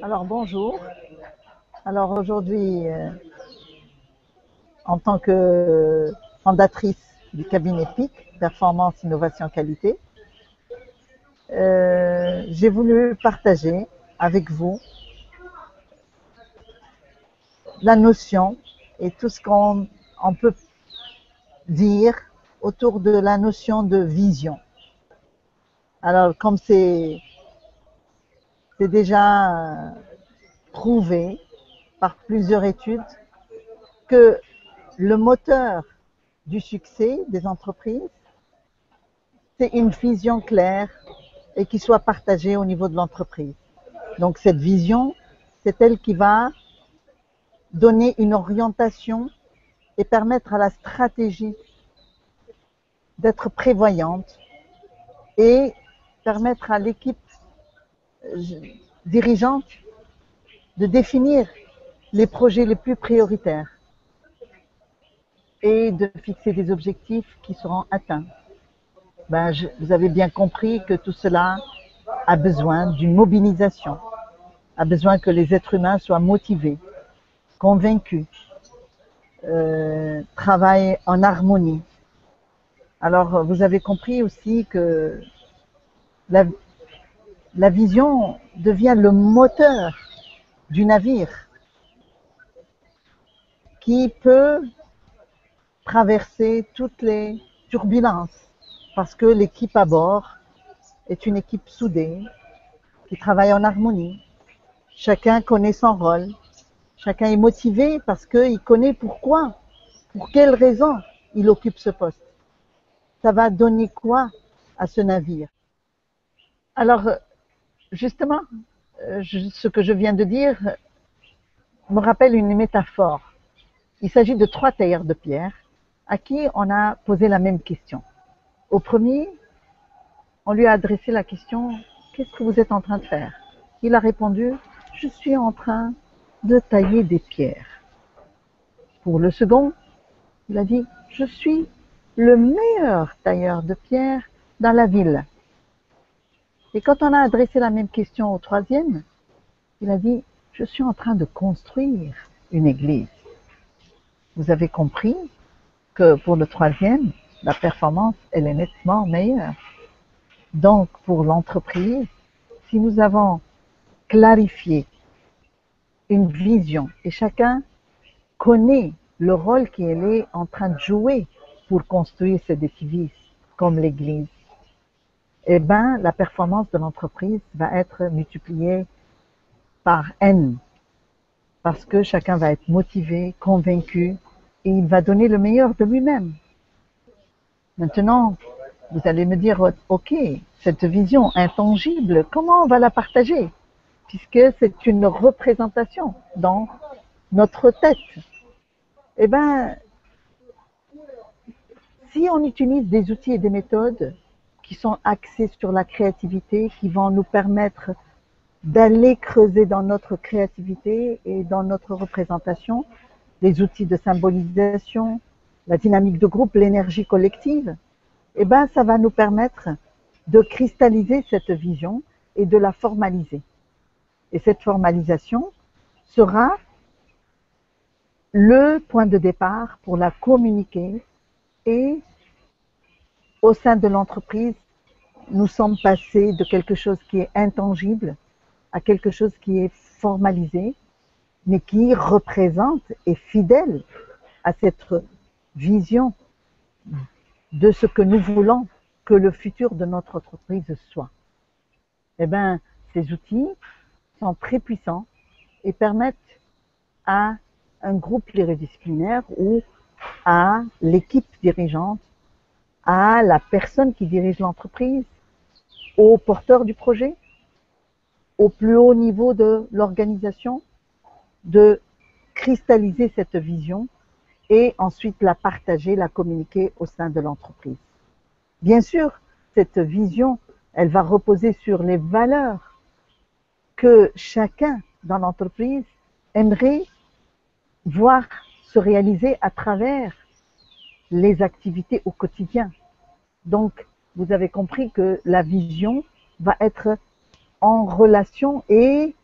Alors bonjour. Alors aujourd'hui, en tant que fondatrice du cabinet PIC, Performance, Innovation, Qualité, j'ai voulu partager avec vous la notion et tout ce qu'on peut dire autour de la notion de vision. Alors comme c'est déjà prouvé par plusieurs études que le moteur du succès des entreprises, c'est une vision claire et qui soit partagée au niveau de l'entreprise. Donc cette vision, c'est elle qui va donner une orientation et permettre à la stratégie d'être prévoyante et permettre à l'équipe dirigeante de définir les projets les plus prioritaires et de fixer des objectifs qui seront atteints. Vous avez bien compris que tout cela a besoin d'une mobilisation, a besoin que les êtres humains soient motivés, convaincus, travaillent en harmonie. Alors, vous avez compris aussi que la vision devient le moteur du navire qui peut traverser toutes les turbulences parce que l'équipe à bord est une équipe soudée qui travaille en harmonie. Chacun connaît son rôle, chacun est motivé parce qu'il connaît pourquoi, pour quelle raison il occupe ce poste. Ça va donner quoi à ce navire? Alors, justement, ce que je viens de dire me rappelle une métaphore. Il s'agit de 3 tailleurs de pierre à qui on a posé la même question. Au premier, on lui a adressé la question « Qu'est-ce que vous êtes en train de faire ?» Il a répondu « Je suis en train de tailler des pierres. » Pour le second, il a dit « Je suis le meilleur tailleur de pierres dans la ville. » Et quand on a adressé la même question au troisième, il a dit « Je suis en train de construire une église. » Vous avez compris que pour le troisième, la performance, elle est nettement meilleure. Donc, pour l'entreprise, si nous avons clarifié une vision et chacun connaît le rôle qu'il est en train de jouer pour construire cet édifice comme l'église, eh bien, la performance de l'entreprise va être multipliée par N parce que chacun va être motivé, convaincu et il va donner le meilleur de lui-même. Maintenant, vous allez me dire, ok, cette vision intangible, comment on va la partager? Puisque c'est une représentation dans notre tête. Eh bien, si on utilise des outils et des méthodes qui sont axés sur la créativité, qui vont nous permettre d'aller creuser dans notre créativité et dans notre représentation, les outils de symbolisation, la dynamique de groupe, l'énergie collective, eh ben, ça va nous permettre de cristalliser cette vision et de la formaliser. Et cette formalisation sera le point de départ pour la communiquer et au sein de l'entreprise, nous sommes passés de quelque chose qui est intangible à quelque chose qui est formalisé, mais qui représente et fidèle à cette vision de ce que nous voulons que le futur de notre entreprise soit. Eh bien, ces outils sont très puissants et permettent à un groupe pluridisciplinaire ou à l'équipe dirigeante, à la personne qui dirige l'entreprise, au porteur du projet, au plus haut niveau de l'organisation, de cristalliser cette vision et ensuite la partager, la communiquer au sein de l'entreprise. Bien sûr, cette vision, elle va reposer sur les valeurs que chacun dans l'entreprise aimerait voir se réaliser à travers les activités au quotidien. Donc, vous avez compris que la vision va être en relation et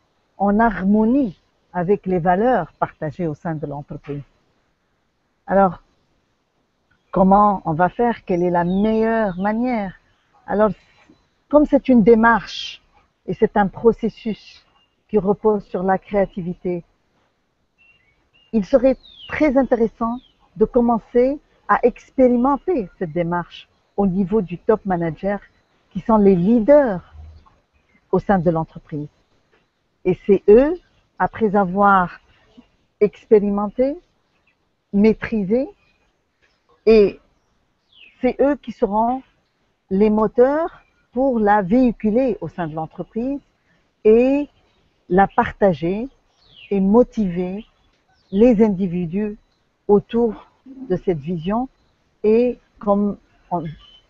en harmonie avec les valeurs partagées au sein de l'entreprise. Alors, comment on va faire? Quelle est la meilleure manière? Alors, comme c'est une démarche et c'est un processus qui repose sur la créativité, il serait très intéressant de commencer à expérimenter cette démarche au niveau du top manager qui sont les leaders au sein de l'entreprise. Et c'est eux, après avoir expérimenté, maîtrisé, et c'est eux qui seront les moteurs pour la véhiculer au sein de l'entreprise et la partager et motiver les individus autour de cette vision. Et comme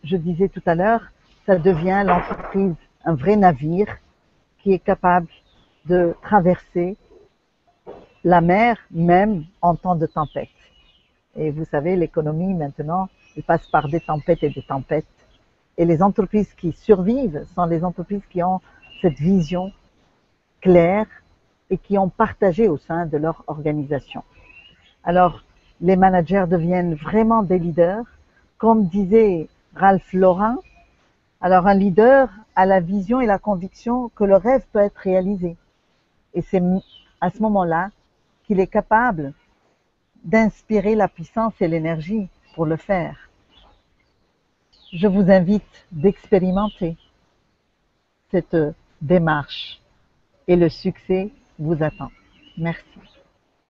je disais tout à l'heure, ça devient l'entreprise un vrai navire qui est capable de traverser la mer même en temps de tempête. Et vous savez, l'économie maintenant, elle passe par des tempêtes et des tempêtes. Et les entreprises qui survivent sont les entreprises qui ont cette vision claire et qui ont partagé au sein de leur organisation. Alors, les managers deviennent vraiment des leaders. Comme disait Ralph Lauren, alors un leader a la vision et la conviction que le rêve peut être réalisé. Et c'est à ce moment-là qu'il est capable d'inspirer la puissance et l'énergie pour le faire. Je vous invite d'expérimenter cette démarche et le succès vous attend. Merci.